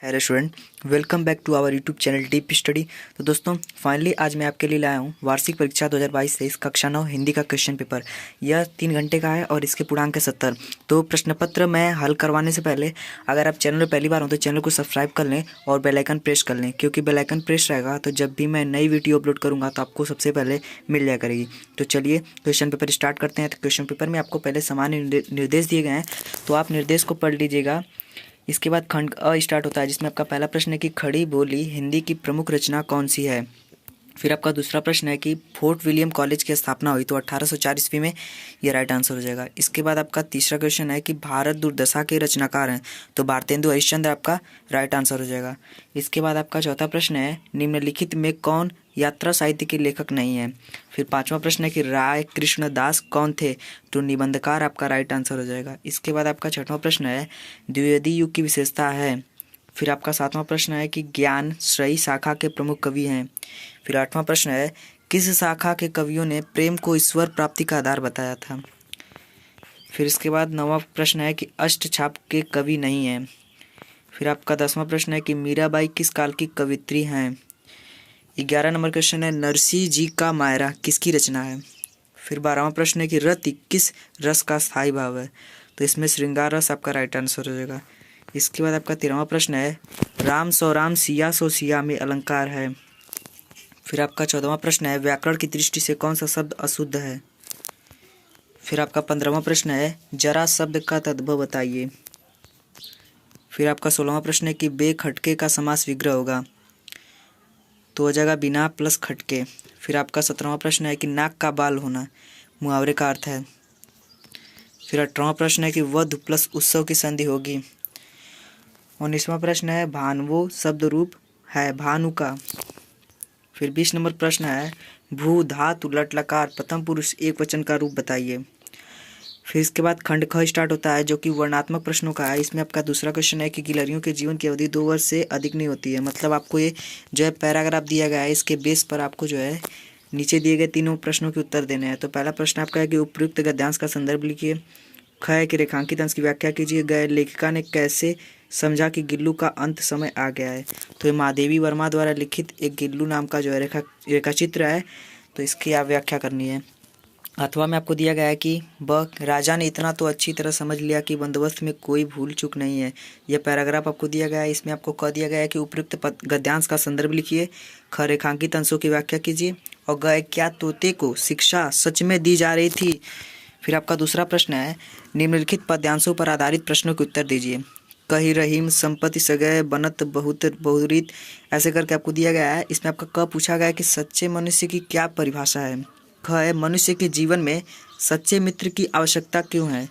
Hello student, welcome back to our YouTube channel deep study. तो दोस्तों, finally आज मैं आपके लिए लाया हूँ वार्षिक परीक्षा 2022 से इस कक्षा 9 हिंदी का क्वेश्चन पेपर। यह 3 घंटे का है और इसके पूर्णांक है 70। तो प्रश्न पत्र मैं हल करवाने से पहले अगर आप चैनल पर पहली बार हो तो चैनल को सब्सक्राइब कर लें और बेल आइकन प्रेस कर लें, क्योंकि बेल आइकन प्रेस रहेगा तो जब भी मैं नई वीडियो अपलोड करूँगा तो आपको सबसे पहले मिल जाया करेगी। तो चलिए क्वेश्चन पेपर स्टार्ट करते हैं। तो क्वेश्चन पेपर में आपको पहले सामान्य निर्देश दिए गए हैं, तो आप निर्देश को पढ़ लीजिएगा। इसके बाद खंड अ स्टार्ट होता है, जिसमें आपका पहला प्रश्न है कि खड़ी बोली हिंदी की प्रमुख रचना कौन सी है। फिर आपका दूसरा प्रश्न है कि फोर्ट विलियम कॉलेज की स्थापना हुई, तो 1804 ईस्वी में ये राइट आंसर हो जाएगा। इसके बाद आपका तीसरा क्वेश्चन है कि भारत दुर्दशा के रचनाकार हैं, तो भारतेंदु हरिश्चंद्र आपका राइट आंसर हो जाएगा। इसके बाद आपका चौथा प्रश्न है निम्नलिखित में कौन यात्रा साहित्य के लेखक नहीं है। फिर पांचवा प्रश्न है कि राय कृष्ण दास कौन थे, तो निबंधकार आपका राइट आंसर हो जाएगा। इसके बाद आपका छठवां प्रश्न है द्विवेदी युग की विशेषता है। फिर आपका सातवां प्रश्न है कि ज्ञान श्रेयी शाखा के प्रमुख कवि हैं। फिर आठवां प्रश्न है किस शाखा के कवियों ने प्रेम को ईश्वर प्राप्ति का आधार बताया था। फिर इसके बाद नौवां प्रश्न है कि अष्टछाप के कवि नहीं हैं। फिर आपका 10वां प्रश्न है कि मीराबाई किस काल की कवित्री हैं। 11 नंबर क्वेश्चन है नरसिंह जी का मायरा किसकी रचना है। फिर 12वां प्रश्न है कि रति किस रस का स्थायी भाव है, तो इसमें श्रृंगार रस आपका राइट आंसर हो जाएगा। इसके बाद आपका 13वां प्रश्न है राम सौ राम सिया सो सिया में अलंकार है। फिर आपका 14वां प्रश्न है व्याकरण की दृष्टि से कौन सा शब्द अशुद्ध है। फिर आपका 15वां प्रश्न है जरा शब्द का तद्भव बताइए। फिर आपका 16वां प्रश्न है कि बे खटके का समास विग्रह होगा, तो हो जाएगा बिना प्लस खटके। फिर आपका 17वां प्रश्न है कि नाक का बाल होना मुहावरे का अर्थ है। फिर 18वां प्रश्न है कि वध प्लस उत्सव की संधि होगी। 19वां प्रश्न है भानवो शब्द रूप है भानु का। फिर 20 नंबर प्रश्न है भू धातु लट लकार प्रथम पुरुष एक वचन का रूप बताइए। फिर इसके बाद खंड ख स्टार्ट होता है, जो कि वर्णात्मक प्रश्नों का है। इसमें आपका दूसरा क्वेश्चन है कि गिलहरियों के जीवन की अवधि 2 वर्ष से अधिक नहीं होती है। मतलब आपको ये जो है पैराग्राफ दिया गया है, इसके बेस पर आपको जो है नीचे दिए गए तीनों प्रश्नों के उत्तर देने हैं। तो पहला प्रश्न आपका है कि उपयुक्त गद्यांश का संदर्भ लिखिए। ख है कि रेखांकित अंश की व्याख्या कीजिए। ग लेखिका ने कैसे समझा कि गिल्लू का अंत समय आ गया है, तो ये महादेवी वर्मा द्वारा लिखित एक गिल्लू नाम का जो है रेखा चित्र है, तो इसकी आप व्याख्या करनी है। अथवा में आपको दिया गया है कि ब राजा ने इतना तो अच्छी तरह समझ लिया कि बंदोबस्त में कोई भूल चूक नहीं है। यह पैराग्राफ आपको दिया गया है। इसमें आपको क दिया गया है कि उपयुक्त गद्यांश का संदर्भ लिखिए। ख रेखांकित अंशों की व्याख्या कीजिए। और ग क्या तोते को शिक्षा सच में दी जा रही थी। फिर आपका दूसरा प्रश्न है निम्नलिखित पद्यांशों पर आधारित प्रश्नों के उत्तर दीजिए। कही रहीम संपत्ति सगय बनत बहुत बहुरीत, ऐसे करके आपको दिया गया है। इसमें आपका क पूछा गया है कि सच्चे मनुष्य की क्या परिभाषा है। ख है मनुष्य के जीवन में सच्चे मित्र की आवश्यकता क्यों है।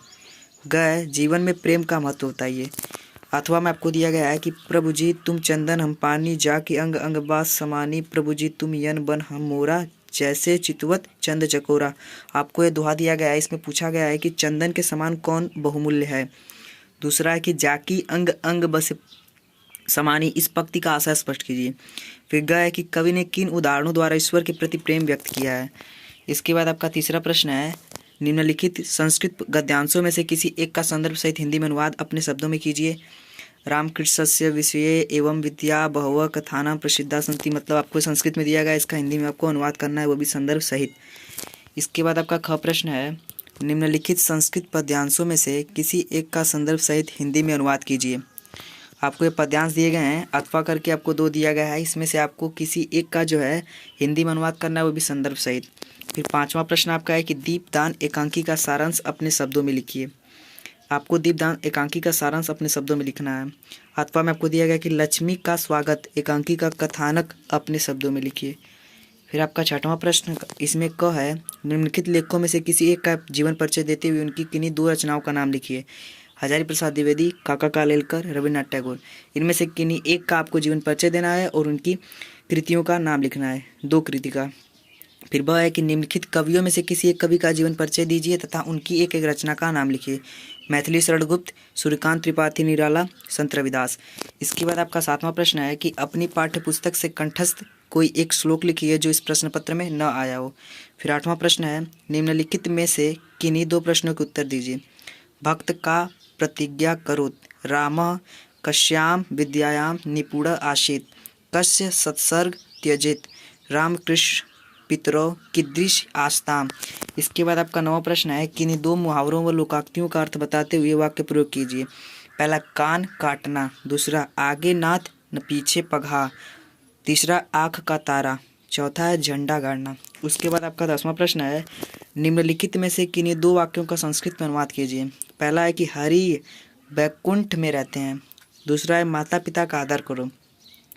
ग है जीवन में प्रेम का महत्व बताइए। अथवा में आपको दिया गया है कि प्रभु जी तुम चंदन हम पानी जा की अंग अंग बास समानी, प्रभु जी तुम यन बन हम मोरा जैसे चितवत चंद चकोरा। आपको ये दोहा दिया गया है। इसमें पूछा गया है कि चंदन के समान कौन बहुमूल्य है। दूसरा है कि जाकी अंग अंग बस समानी, इस पंक्ति का आशय स्पष्ट कीजिए। फिर ग है कि कवि ने किन उदाहरणों द्वारा ईश्वर के प्रति प्रेम व्यक्त किया है। इसके बाद आपका तीसरा प्रश्न है निम्नलिखित संस्कृत गद्यांशों में से किसी एक का संदर्भ सहित हिंदी में अनुवाद अपने शब्दों में कीजिए। रामकृष्णस्य विषये एवं विद्या बहवः कथानां प्रसिद्धा सन्ति, मतलब आपको संस्कृत में दिया गया, इसका हिंदी में आपको अनुवाद करना है, वो भी संदर्भ सहित। इसके बाद आपका ख प्रश्न है निम्नलिखित संस्कृत पद्यांशों में से किसी एक का संदर्भ सहित हिंदी में अनुवाद कीजिए। आपको ये पद्यांश दिए गए हैं, अथवा करके आपको 2 दिया गया है। इसमें से आपको किसी एक का जो है हिंदी में अनुवाद करना है, वो भी संदर्भ सहित। फिर 5वां प्रश्न आपका है कि दीपदान एकांकी का सारांश अपने शब्दों में लिखिए। आपको दीपदान एकांकी का सारांश अपने शब्दों में लिखना है। अथवा में आपको दिया गया कि लक्ष्मी का स्वागत एकांकी का कथानक अपने शब्दों में लिखिए। फिर आपका 6वां प्रश्न इसमें क है निम्नलिखित लेखकों में से किसी एक का जीवन परिचय देते हुए उनकी किन्हीं 2 रचनाओं का नाम लिखिए। हजारी प्रसाद द्विवेदी, काका कालेलकर, रविन्द्रनाथ टैगोर। इनमें से किन्हीं एक का आपको जीवन परिचय देना है और उनकी कृतियों का नाम लिखना है, 2 कृति का। फिर वह है कि निम्नलिखित कवियों में से किसी एक कवि का जीवन परिचय दीजिए तथा उनकी एक एक रचना का नाम लिखिए। मैथिली शरण गुप्त, सूर्यकांत त्रिपाठी निराला, संत रविदास। इसके बाद आपका 7वां प्रश्न है कि अपनी पाठ्य पुस्तक से कंठस्थ कोई एक श्लोक लिखिए जो इस प्रश्न पत्र में न आया हो। फिर 8वां प्रश्न है निम्नलिखित में से किन्हीं 2 प्रश्नों के उत्तर दीजिए। भक्त का प्रतिज्ञा करो राम कश्याम विद्यायाम निपुण आसीत्, कस्य सत्सर्ग त्यजेत, रामकृष्ण पितरो कीदृश आस्ताम। इसके बाद आपका 9वां प्रश्न है, किन्हीं दो मुहावरों व लोकोक्तियों का अर्थ बताते हुए वाक्य प्रयोग कीजिए। पहला कान काटना, दूसरा आगे नाथ न पीछे पगहा, तीसरा आँख का तारा, चौथा है झंडा गाड़ना। उसके बाद आपका 10वां प्रश्न है, निम्नलिखित में से किन्हीं दो वाक्यों का संस्कृत में अनुवाद कीजिए। पहला है कि हरि वैकुंठ में रहते हैं, दूसरा है माता पिता का आदर करो,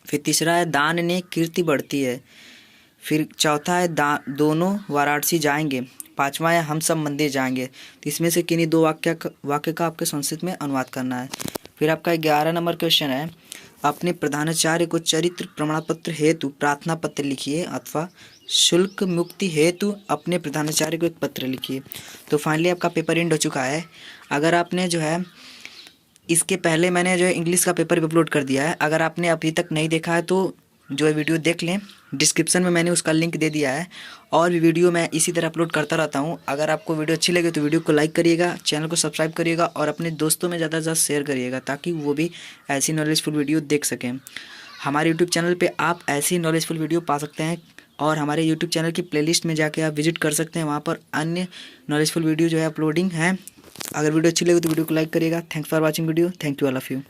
फिर तीसरा है दान ने कीर्ति बढ़ती है, फिर चौथा है दोनों वाराणसी जाएंगे, पांचवा है हम सब मंदिर जाएंगे। तो इसमें से किन्हीं दो वाक्य का आपके संस्कृत में अनुवाद करना है। फिर आपका 11 नंबर क्वेश्चन है, अपने प्रधानाचार्य को चरित्र प्रमाण पत्र हेतु प्रार्थना पत्र लिखिए अथवा शुल्क मुक्ति हेतु अपने प्रधानाचार्य को एक पत्र लिखिए। तो फाइनली आपका पेपर एंड हो चुका है। अगर आपने जो है इसके पहले मैंने जो है इंग्लिश का पेपर भी अपलोड कर दिया है, अगर आपने अभी तक नहीं देखा है तो जो है वीडियो देख लें, डिस्क्रिप्शन में मैंने उसका लिंक दे दिया है। और भी वीडियो मैं इसी तरह अपलोड करता रहता हूँ। अगर आपको वीडियो अच्छी लगे तो वीडियो को लाइक करिएगा, चैनल को सब्सक्राइब करिएगा और अपने दोस्तों में ज़्यादा से ज़्यादा शेयर करिएगा ताकि वो भी ऐसी नॉलेजफुल वीडियो देख सकें। हमारे यूट्यूब चैनल पे आप ऐसी नॉलेजफुल वीडियो पा सकते हैं और हमारे यूट्यूब चैनल की प्लेलिस्ट में जाके आप विजिट कर सकते हैं, वहाँ पर अन्य नॉलेजफुल वीडियो जो है अपलोडिंग है। अगर वीडियो अच्छी लगे तो वीडियो को लाइक करिएगा। Thanks for watching video. Thank you all of you.